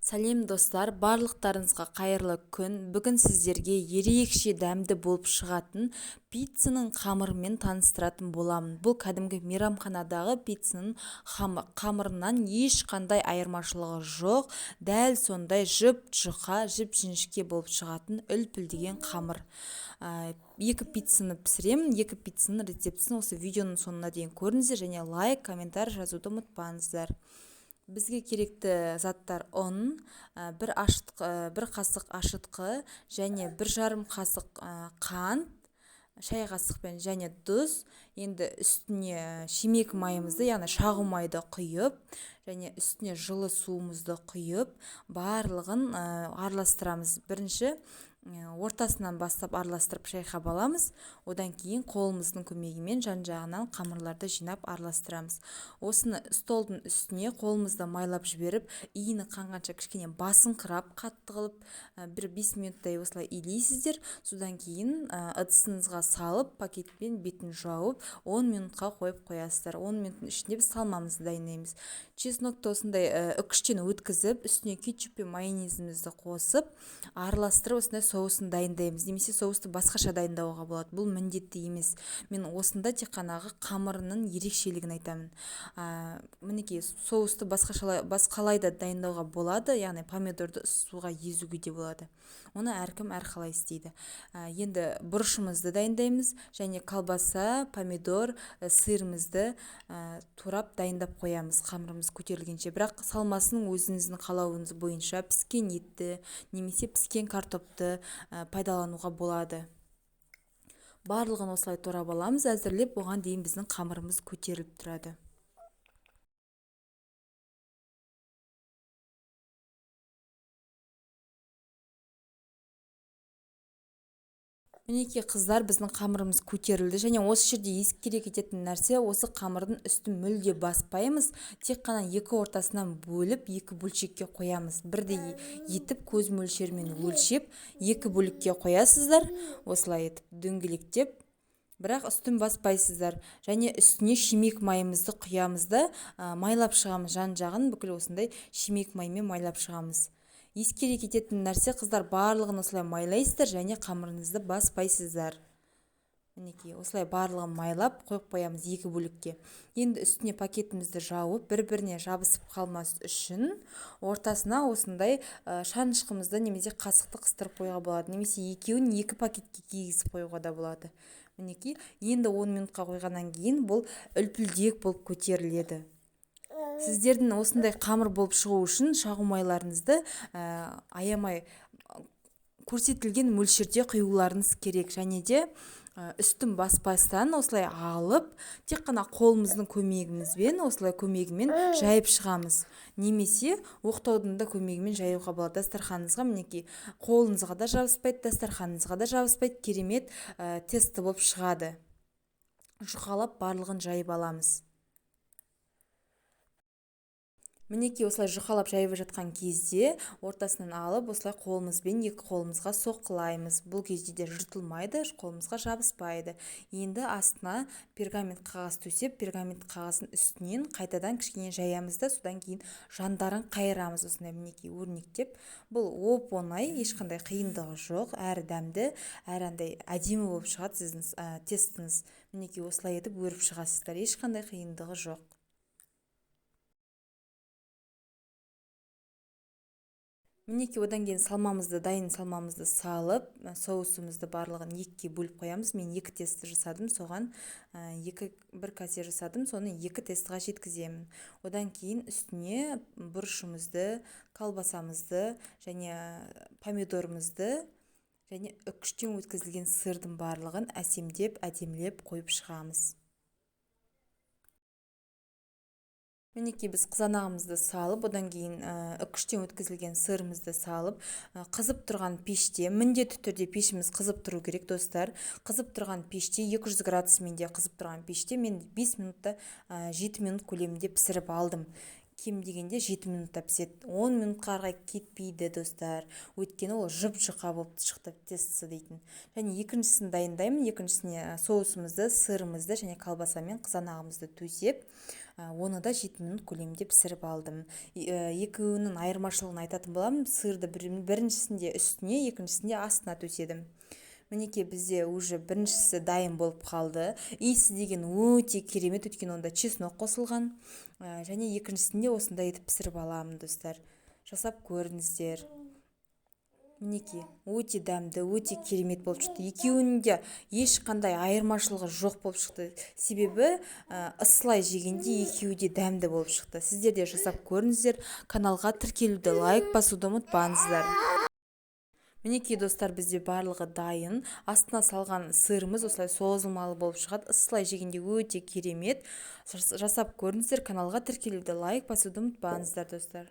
Сәлем достар, барлықтарыңызға қайырлы күн. Бүгін сіздерге ерекше дәмді болып шығатын пиццаның қамырымен таныстыратын боламын. Бұл кәдімгі мейрамханадағы пиццаның қамырынан ешқандай айырмашылығы жоқ. Дәл сондай жұп-жұқа, жіп-жіңішке болып шығатын үлпілдеген қамыр. Екі пиццаны пісіремін. Екі пиццаның рецептісін осы видеоның соңына дейін көріңіздер және лайк, комментарий жазуды ұмытпаңыздар. Бізге керекті заттар ұн, бір қасық ашытқы және 1,5 қасық қант, шай қасықпен және тұз. Енді үстіне шимек майымызды, яғни шағу майды құйып, және үстіне жылы суымызды құйып, барлығын араластырамыз. Бірінші ортасынан бастап араластырып шайқап аламыз. Одан кейін қолымыздың көмегімен жан-жағынан қамырларды жинап араластырамыз. Осыны столдың үстіне қолымызды майлап жіберіп, иіні қанғанша кішкене басыңқырап, қатты қылып, бір 5 минуттай осылай илейсіздер. Содан кейін ыдысыңызға салып, пакетпен бетін жауып, 10 минутқа қойып қоясыздар. 10 минуттың ішінде біз салмамызды дайындаймыз. Чеснокты осындай үкіштен өткізіп, үстіне кетчуп пен майонезімізді қосып, араластырып осындай соусын дайындаймыз. Немесе соусты басқаша дайындауға болады. Бұл міндетті емес. Мен осында тек қанағы қамырының ерекшелігін айтамын. Мінекей соусты басқалай да дайындауға болады, яғни помидорды суға езуге де болады. Оны әркім әрқалай істейді. Енді бұрышымызды дайындаймыз және колбаса, помидор, сырымызды турап дайындап қоямыз қамырымыз көтерілгенше. Бірақ салмасын өзіңіздің қалауыңыз бойынша піскен етті немесе піскен картопты пайдалануға болады. Барлығын осылай турап аламыз, әзірлеп, оған дейін біздің қамырымыз көтеріліп тұрады. Мінекей қыздар, біздің қамырымыз көтерілді және осы жерде ескере кететін нәрсе, осы қамырдың үстін мүлде баспаймыз, тек қана екі ортасынан бөліп, екі бөлшекке қоямыз. Бірдей етіп көз мөлшерімен өлшеп, екі бөлікке қоясыздар, осылай етіп дөңгелектеп, бірақ үстін баспайсыздар. Және үстіне шимек майымызды құямыз да, майлап шығамыз жан-жағын, бүкіл осындай шимек маймен майлап шығамыз. Ескере кететін нәрсе, қыздар, барлығын осылай майлайсыздар және қамырыңызды баспайсыздар. Мінекей, осылай барлығын майлап қойып қоямыз екі бөлікке. Енді үстіне пакетімізді жауып, бір-біріне жабысып қалмас үшін ортасына осындай шанышқымызды немесе қасықты қыстырып қоюға болады. Немесе екеуін екі пакетке кигізіп қоюға да болады. Мінекей, енді 10 минутқа қойғаннан кейін бұл үлпілдек болып көтеріледі. Сіздердің осындай қамыр болып шығу үшін шағу майларыңызды аямай көрсетілген мөлшерде құюларыңыз керек. Және де үстін баспастан осылай алып, тек қана қолымыздың көмегімен жайып шығамыз. Немесе оқтаудың да көмегімен жаюға болады. Дастарханыңызға, мінекей, қолыңызға да жабыспайды, дастарханыңызға да жабыспайды, керемет тесті болып шығады. Жұқалап барлығын жайып аламыз. Мінекей, осылай жұқалап жайып жатқан кезде ортасынан алып, осылай қолымызбен екі қолымызға соққылаймыз. Бұл кезде де жыртылмайды, қолымызға жабыспайды. Енді астына пергамент қағаз төсеп, пергамент қағаздың үстінен қайтадан кішкене жаямыз да, содан кейін жандарын қайырамыз осындай, мінекей, өрнектеп. Бұл оп-оңай, ешқандай қиындығы жоқ, әрі дәмді, әрі андай әдемі болып шығады сіздің тестіңіз. Мінекей, осылай етіп өріп шығасыздар, ешқандай қиындығы жоқ. Мінекей, одан кейін дайын салмамызды салып, соусымызды барлығын екіге бөліп қоямыз. Мен екі тесті жасадым, соған бір кесе жасадым, соны екі тестіға жеткіземін. Одан кейін үстіне бұрышымызды, колбасамызды және помидорымызды және үкіштен өткізілген сырдың барлығын әсемдеп, әдемілеп қойып шығамыз. Мінекей, біз қызанағымызды салып, одан кейін үкіштен өткізілген сырымызды салып, қызып тұрған пеште, міндетті түрде пешіміз қызып тұру керек, достар. Қызып тұрған пеште, 200 градусымен де қызып тұрған пеште мен 5 минутта 7 минут көлемінде пісіріп алдым. кем дегенде 7 минутта піседі. 10 минутқа қарай кетпейді достар. Өйткені ол жұп-жұқа болып шықты тестісі дейтін. Және екіншісін дайындаймын. Екіншісіне соусымызды, сырымызды және колбасамен қызанағымызды төсеп, оны да 7 минут көлемінде пісіріп алдым. Екеуінің айырмашылығын айтатын боламын. Сырды біріншісінде үстіне, екіншісінде астына төседім. Мінекей бізде уже біріншісі дайын болып қалды. Иісі деген өте керемет, өйткені онда чеснок қосылған. Және екіншісінде осындай етіп пісіріп аламын достар. Жасап көріңіздер. Мінекей өте дәмді, өте керемет болып шықты. Екеуінде ешқандай айырмашылығы жоқ болып шықты. Себебі ысылай жегенде екеуі де дәмді болып шықты. Сіздер де жасап көріңіздер. Каналға тіркелуді, лайк басуды ұмытпаңыздар. Мінекей достар, бізде барлығы дайын. Астына салған сырымыз осылай созылмалы болып шығады. Ысылай жегенде өте керемет. Жасап көріңіздер. Каналға тіркелуді, лайк басуды ұмытпаңыздар достар.